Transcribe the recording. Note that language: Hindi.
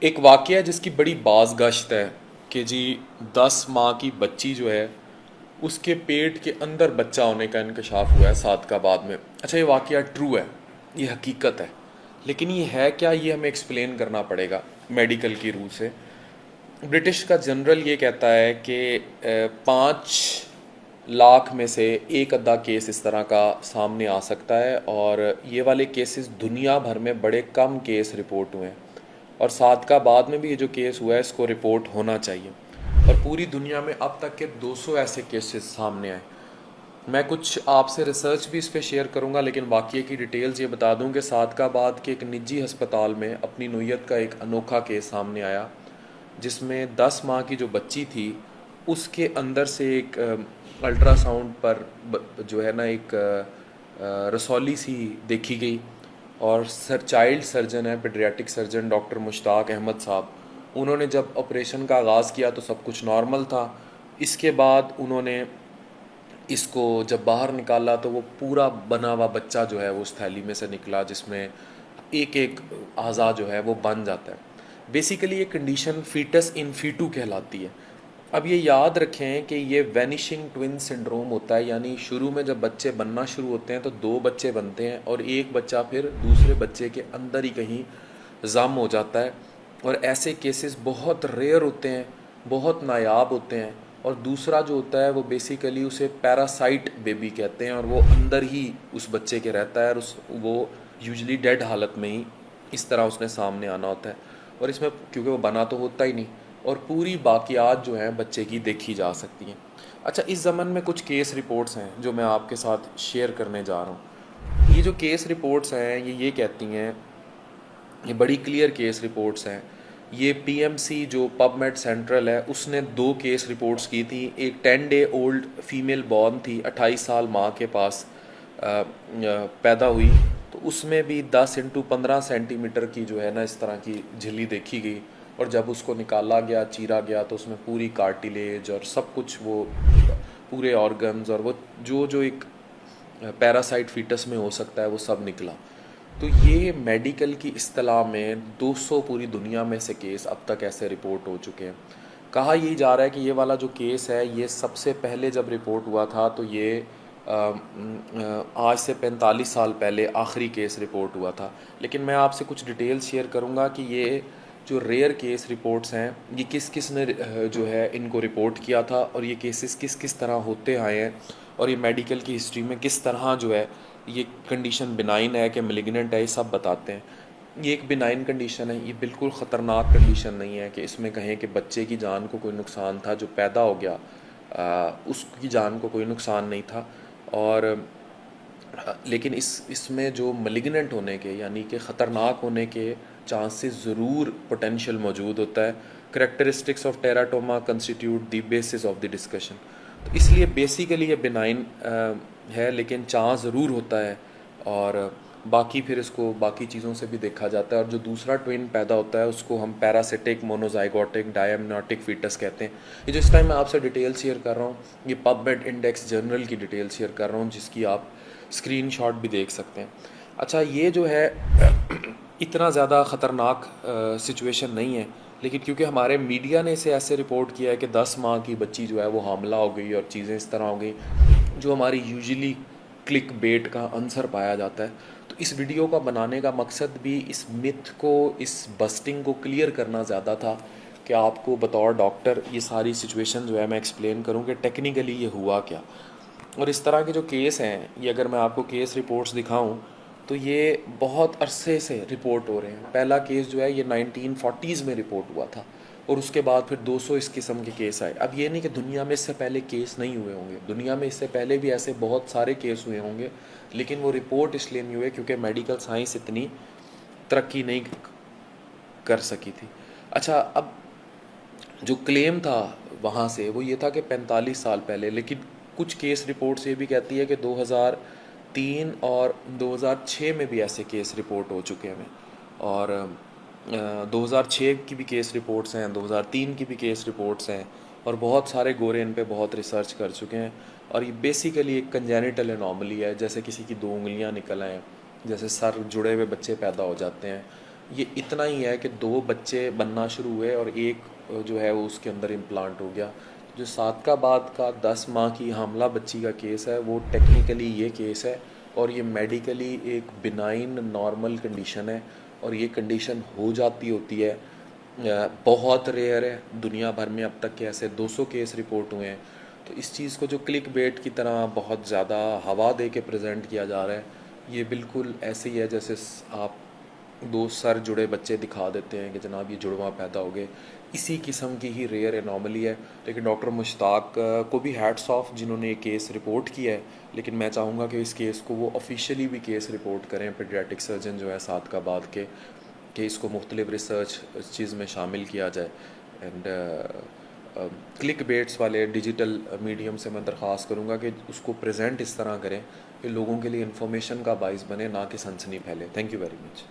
एक वाक़या जिसकी बड़ी बाज़गश्त है कि जी 10 माह की बच्ची जो है उसके पेट के अंदर बच्चा होने का इंकशाफ हुआ है सादकाबाद में। अच्छा, ये वाक़या ट्रू है, ये हकीकत है, लेकिन ये है क्या, ये हमें एक्सप्लेन करना पड़ेगा मेडिकल की रूह से। ब्रिटिश का जनरल ये कहता है कि 5 लाख में से एक अद्धा केस इस तरह का सामने आ सकता है, और ये वाले केसेस दुनिया भर में बड़े कम केस रिपोर्ट हुए हैं। और सादकाबाद में भी ये जो केस हुआ है इसको रिपोर्ट होना चाहिए। और पूरी दुनिया में अब तक के 200 ऐसे केसेस सामने आए। मैं कुछ आपसे रिसर्च भी इस पे शेयर करूंगा, लेकिन वाक़ये की डिटेल्स ये बता दूं कि सादकाबाद के एक निजी अस्पताल में अपनी नौयत का एक अनोखा केस सामने आया, जिसमें 10 माह की जो बच्ची थी उसके अंदर से एक अल्ट्रासाउंड पर जो है ना एक रसौली सी देखी गई। और चाइल्ड सर्जन है, paediatric surgeon doctor Mushtaq Ahmed sahab, उन्होंने जब ऑपरेशन का आगाज़ किया तो सब कुछ नॉर्मल था। इसके बाद उन्होंने इसको जब बाहर निकाला तो वो पूरा बना हुआ बच्चा जो है वो उस थैली में से निकला, जिसमें एक एक अज़ा जो है वो बन जाता है। बेसिकली ये कंडीशन फीटस इन फीटू कहलाती है। अब ये याद रखें कि ये वैनिशिंग ट्विन सिंड्रोम होता है, यानी शुरू में जब बच्चे बनना शुरू होते हैं तो 2 बच्चे बनते हैं और एक बच्चा फिर दूसरे बच्चे के अंदर ही कहीं जम हो जाता है। और ऐसे केसेस बहुत रेयर होते हैं, बहुत नायाब होते हैं। और दूसरा जो होता है वो बेसिकली उसे पैरासाइट बेबी कहते हैं, और वो अंदर ही उस बच्चे के रहता है, और वो यूजली डेड हालत में ही इस तरह उसने सामने आना होता है। और इसमें क्योंकि वो बना तो होता ही नहीं, और पूरी बाकियात जो हैं बच्चे की देखी जा सकती हैं। अच्छा, इस ज़मन में कुछ केस रिपोर्ट्स हैं जो मैं आपके साथ शेयर करने जा रहा हूँ। ये जो केस रिपोर्ट्स हैं ये कहती हैं, ये बड़ी क्लियर केस रिपोर्ट्स हैं। ये पीएमसी जो पबमेड सेंट्रल है उसने 2 केस रिपोर्ट्स की थी। एक 10 डे ओल्ड फीमेल बॉर्न थी, 28 साल माँ के पास पैदा हुई, तो उसमें भी 10 × 15 सेंटीमीटर की जो है ना इस तरह की झिल्ली देखी गई। और जब उसको निकाला गया, चीरा गया, तो उसमें पूरी कार्टिलेज और सब कुछ, वो पूरे ऑर्गन्स और वो जो जो एक पैरासाइट फीटस में हो सकता है वो सब निकला। तो ये मेडिकल की इस्तेलाह में 200 पूरी दुनिया में से केस अब तक ऐसे रिपोर्ट हो चुके हैं। कहा यही जा रहा है कि ये वाला जो केस है ये सबसे पहले जब रिपोर्ट हुआ था तो ये आज से 45 साल पहले आखिरी केस रिपोर्ट हुआ था। लेकिन मैं आपसे कुछ डिटेल्स शेयर करूँगा कि ये जो रेयर केस रिपोर्ट्स हैं ये किस किस ने जो है इनको रिपोर्ट किया था, और ये केसेस किस किस तरह होते आए हैं, और ये मेडिकल की हिस्ट्री में किस तरह जो है ये कंडीशन बिनाइन है कि मेलिग्नेंट है, ये सब बताते हैं। ये एक बिनाइन कंडीशन है, ये बिल्कुल ख़तरनाक कंडीशन नहीं है कि इसमें कहें कि बच्चे की जान को कोई नुकसान था, जो पैदा हो गया उसकी जान को कोई नुकसान नहीं था। और लेकिन इसमें जो मलिग्नेंट होने के यानी कि ख़तरनाक होने के चांसेस ज़रूर पोटेंशियल मौजूद होता है। Characteristics of teratoma constitute the basis of the discussion. तो इसलिए बेसिकली ये बिनाइन है, लेकिन चांस ज़रूर होता है। और बाकी फिर इसको बाकी चीज़ों से भी देखा जाता है। और जो दूसरा ट्विन पैदा होता है उसको हम पैरासिटिक मोनोजाइगोटिक डायमनोटिक फीटस कहते हैं। ये जो इस टाइम मैं आपसे डिटेल शेयर कर रहा हूँ ये पबमेड इंडेक्स जर्नल की डिटेल शेयर कर रहा हूँ, जिसकी आप स्क्रीनशॉट भी देख सकते हैं। अच्छा, ये जो है इतना ज़्यादा ख़तरनाक सिचुएशन नहीं है, लेकिन क्योंकि हमारे मीडिया ने इसे ऐसे रिपोर्ट किया है कि 10 माह की बच्ची जो है वो हामला हो गई और चीज़ें इस तरह हो गई, जो हमारी यूजुअली क्लिक बेट का आंसर पाया जाता है। तो इस वीडियो का बनाने का मकसद भी इस मिथ को, इस बस्टिंग को क्लियर करना ज़्यादा था कि आपको बतौर डॉक्टर ये सारी सिचुएशन जो है मैं एक्सप्लेन करूँ कि टेक्निकली ये हुआ क्या। और इस तरह के जो केस हैं ये अगर मैं आपको केस रिपोर्ट्स दिखाऊं तो ये बहुत अरसे से रिपोर्ट हो रहे हैं। पहला केस जो है ये 1940s में रिपोर्ट हुआ था, और उसके बाद फिर 200 इस किस्म के केस आए। अब ये नहीं कि दुनिया में इससे पहले केस नहीं हुए होंगे, दुनिया में इससे पहले भी ऐसे बहुत सारे केस हुए होंगे, लेकिन वो रिपोर्ट इसलिए नहीं हुए क्योंकि मेडिकल साइंस इतनी तरक्की नहीं कर सकी थी। अच्छा, अब जो क्लेम था वहाँ से वो ये था कि 45 साल पहले, लेकिन कुछ केस रिपोर्ट्स ये भी कहती है कि 2003 और 2006 में भी ऐसे केस रिपोर्ट हो चुके हैं। और 2006 की भी केस रिपोर्ट्स हैं, 2003 की भी केस रिपोर्ट्स हैं, और बहुत सारे गोरे इन पे बहुत रिसर्च कर चुके हैं। और ये बेसिकली एक कंजेनिटल एनॉमली है, जैसे किसी की 2 उंगलियां निकल आएँ, जैसे सर जुड़े हुए बच्चे पैदा हो जाते हैं, ये इतना ही है कि 2 बच्चे बनना शुरू हुए और एक जो है वो उसके अंदर इम्प्लांट हो गया। जो सादकाबाद का 10 माह की हामला बच्ची का केस है वो टेक्निकली ये केस है, और ये मेडिकली एक बिनाइन नॉर्मल कंडीशन है, और ये कंडीशन हो जाती होती है। बहुत रेयर है, दुनिया भर में अब तक के ऐसे 200 केस रिपोर्ट हुए हैं। तो इस चीज़ को जो क्लिक बेट की तरह बहुत ज़्यादा हवा दे के प्रेजेंट किया जा रहा है, ये बिल्कुल ऐसे ही है जैसे आप 2 सर जुड़े बच्चे दिखा देते हैं कि जनाब ये जुड़वा पैदा हो गए। इसी किस्म की ही रेयर एनॉमली है। लेकिन डॉक्टर मुश्ताक को भी हैट्स ऑफ जिन्होंने ये केस रिपोर्ट किया है, लेकिन मैं चाहूँगा कि इस केस को वो ऑफिशियली भी केस रिपोर्ट करें पीडियाट्रिक सर्जन जो है सादकाबाद के, कि इसको मुख्तलिफ रिसर्च इस चीज़ में शामिल किया जाए। एंड क्लिक बेट्स वाले डिजिटल मीडियम से मैं दरख्वास्त करूँगा कि उसको प्रेजेंट इस तरह करें कि लोगों के लिए इन्फॉर्मेशन का बाइस बने, ना कि सनसनी फैले। Thank you very much.